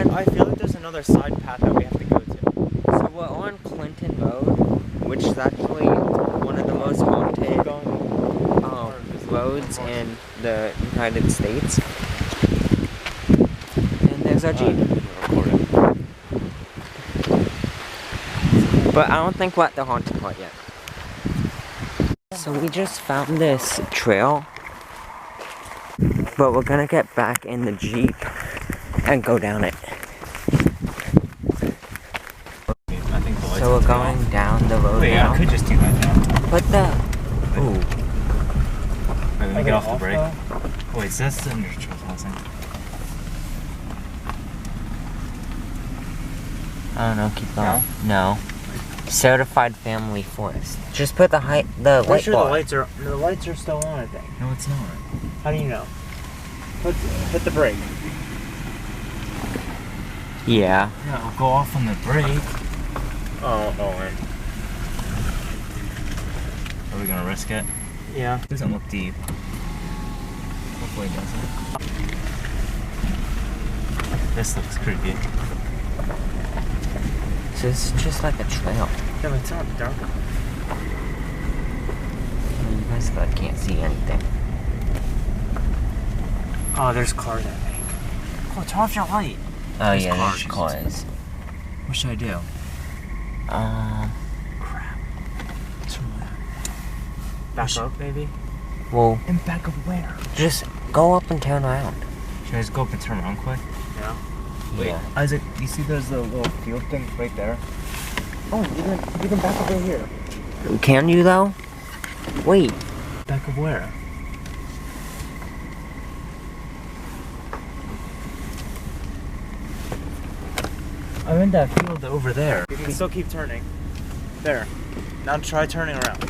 I feel like there's another side path that we have to go to. So we're on Clinton Road, which is actually one of the most haunted roads in the United States. And there's our Jeep. But I don't think we're at the haunted part yet. So we just found this trail, but we're gonna get back in the Jeep and go down it. So we're going down the road now. I could just do that now. But ooh. Wait, let me get off the brake. Wait, so that's the neutral housing. I don't know, keep going. No. Certified family forest. Just put the light The bar. lights are still on, I think. No, it's not. How do you know? Hit the brake. Yeah. Yeah, it'll go off on the brake. Oh, man. Are we gonna risk it? Yeah. It doesn't look deep. Hopefully it doesn't. This looks creepy. So it's just like a trail. Yeah, but it's not dark. You guys can't see anything. Oh, there's cars, I think. Oh, turn off your light. Oh There's yeah, cars. there's cars. What should I do? Crap. Back up, maybe? Well, And back up where? just go up and turn around. Should I just go up and turn around quick? Yeah. Wait, Yeah. Isaac, you see there's the little field thing right there? Oh, you can back up right here. Can you though? Wait. Back up where? I'm in that field over there. You can still keep turning. There. Now try turning around.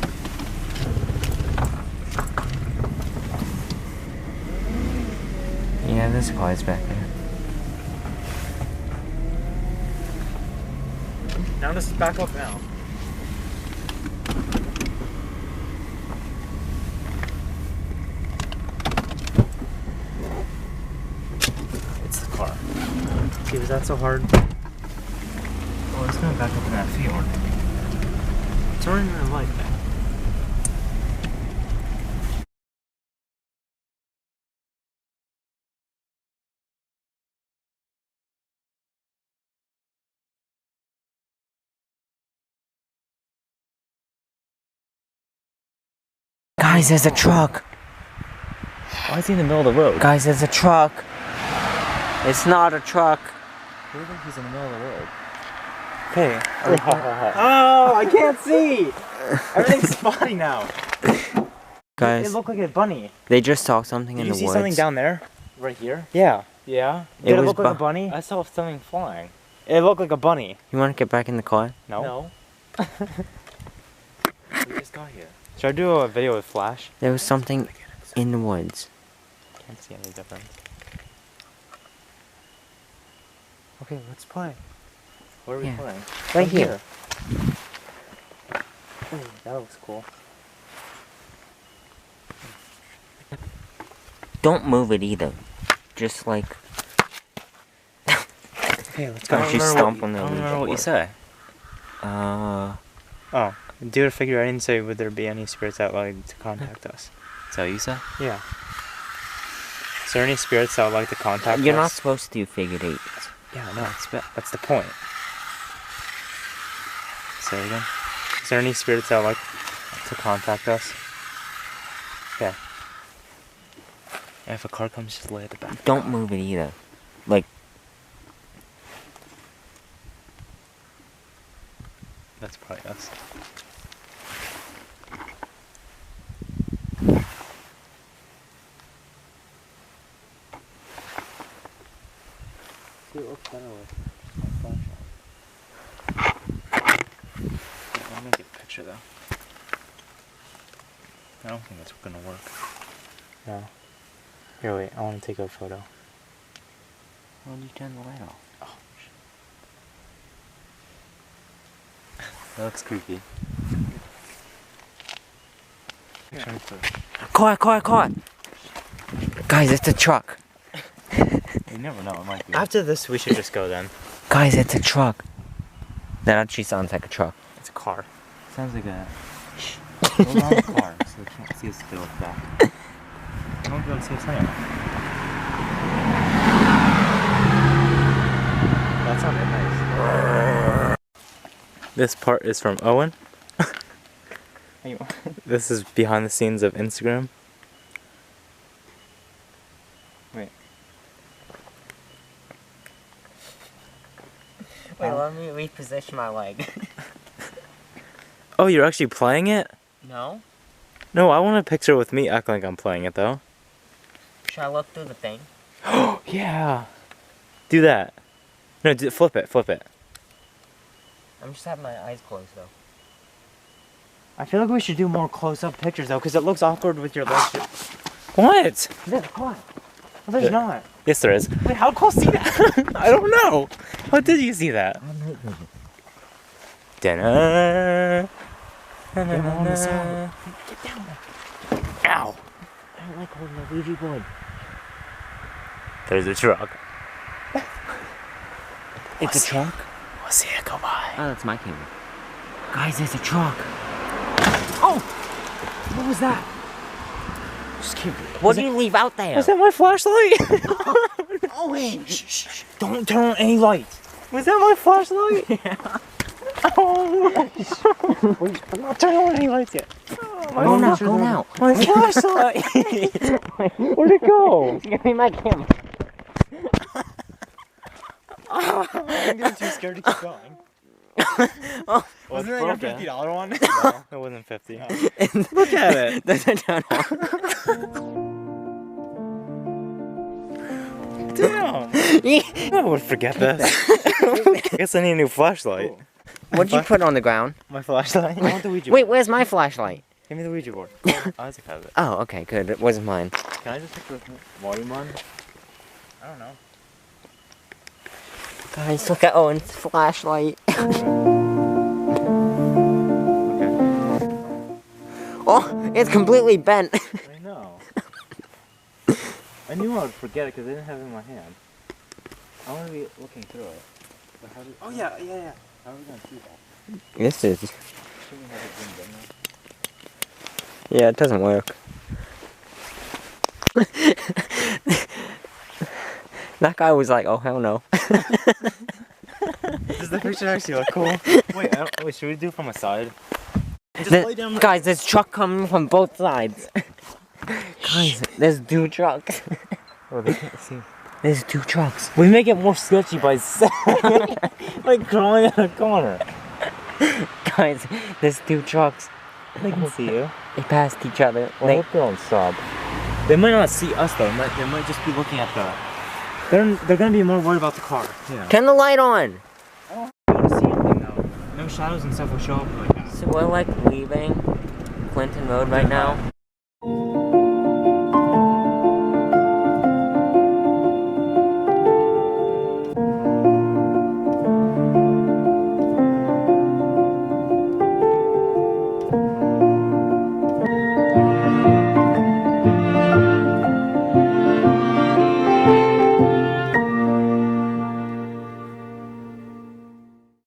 Yeah, there's cars back there. Now just back up now. It's the car. See, was that so hard? Oh, it's gonna back up in that field. Turn your light back. Guys, there's a truck. Why is he in the middle of the road? Guys, there's a truck. It's not a truck. Who do you think he's in the middle of the road? Okay. Oh, I can't see. Everything's spotty now. Guys, It looked like a bunny. they just saw something Did in you the see woods. something down there? Right here? Yeah. Yeah. Did it was look like a bu- bunny? I saw something flying. It looked like a bunny. You want to get back in the car? No. We just got here. Should I do a video with flash? There was something in the woods. Can't see any difference. Okay, let's play. Where are we Yeah. playing? Right here. Ooh, that looks cool. Don't move it either. Just like, Okay, let's go. don't you stomp on the I don't leaf. remember what you said. Oh, due to figure, I didn't say would there be any spirits that would like to contact us. Is that what you said? Yeah. Is there any spirits that would like to contact You're not us? supposed to do figure eight. Yeah, no, that's the point. Say it again. Is there any spirits that would like to contact us? Okay. Yeah, if a car comes, just lay at the back. Don't move it either. Like, That's probably us. See, it looks better with my flashlight. I'll make a picture though. I don't think that's gonna work. No. Here, wait. I want to take a photo. why did you turn the light off? Oh, That looks creepy. Car! Guys, it's a truck. never know. It might be. After this, we should just go then. Guys, it's a truck. That actually sounds like a truck. It's a car. Sounds like a. Go around the car so we can't see us still back. I won't be able to see us anyway. That sounded nice. This part is from Owen. This is behind the scenes of Instagram. Wait, let me reposition my leg. Oh, you're actually playing it? No? No, I want a picture with me acting like I'm playing it though. Should I look through the thing? Oh, yeah. Do that. No, flip it, flip it. I'm just having my eyes closed though. I feel like we should do more close-up pictures though, because it looks awkward with your legs. What? There's what? Well, there's not. Yes, there is. Wait, how close see that? I don't know. How did you see that? Dinner. On the side. Get down. Ow. I don't like holding a Ouija board. There's a truck. It's a truck? We'll see it go by. Oh, that's my camera. Guys, there's a truck. Oh! What was that? Just keep. What do you leave out there? Was that my flashlight? Oh, wait. Shh. Don't turn on any lights. Was that my flashlight? Yeah. Oh, wait, I'm not turning on any lights yet. Go now, go now. My flashlight. Where'd it go? Give me my camera. I'm getting too scared to keep going. Well, Wasn't it like a $50 one? No, it wasn't 50. No. Look at it. Damn. I would forget this. I guess I need a new flashlight. What'd you put on the ground? My flashlight? I want the Ouija Wait, board. where's my flashlight? Give me the Ouija board. Isaac has it. Oh, okay, good. It wasn't mine. Can I just pick the volume on? I don't know. Guys, look at Owen's flashlight. Oh, it's completely bent. I know. I knew I would forget it because I didn't have it in my hand. I want to be looking through it. But how do oh yeah. How are we going to see that? This is. Shouldn't we have it zoomed in now? Yeah, it doesn't work. That guy was like, oh, hell no. Does the picture actually look cool? Wait, wait, should we do it from a side? Just lay down the Guys, there's truck coming from both sides. Guys, there's two trucks. Oh, they can't see. There's two trucks. We make it more sketchy by like crawling in a corner. Guys, there's two trucks. They can see you. They passed each other. Well, I hope they're on sub. They might not see us though. They might just be looking at the. They're gonna be more worried about the car. Yeah. Turn the light on. I don't want to see anything though. No shadows and stuff will show up like that. So we're like leaving Clinton Road right now.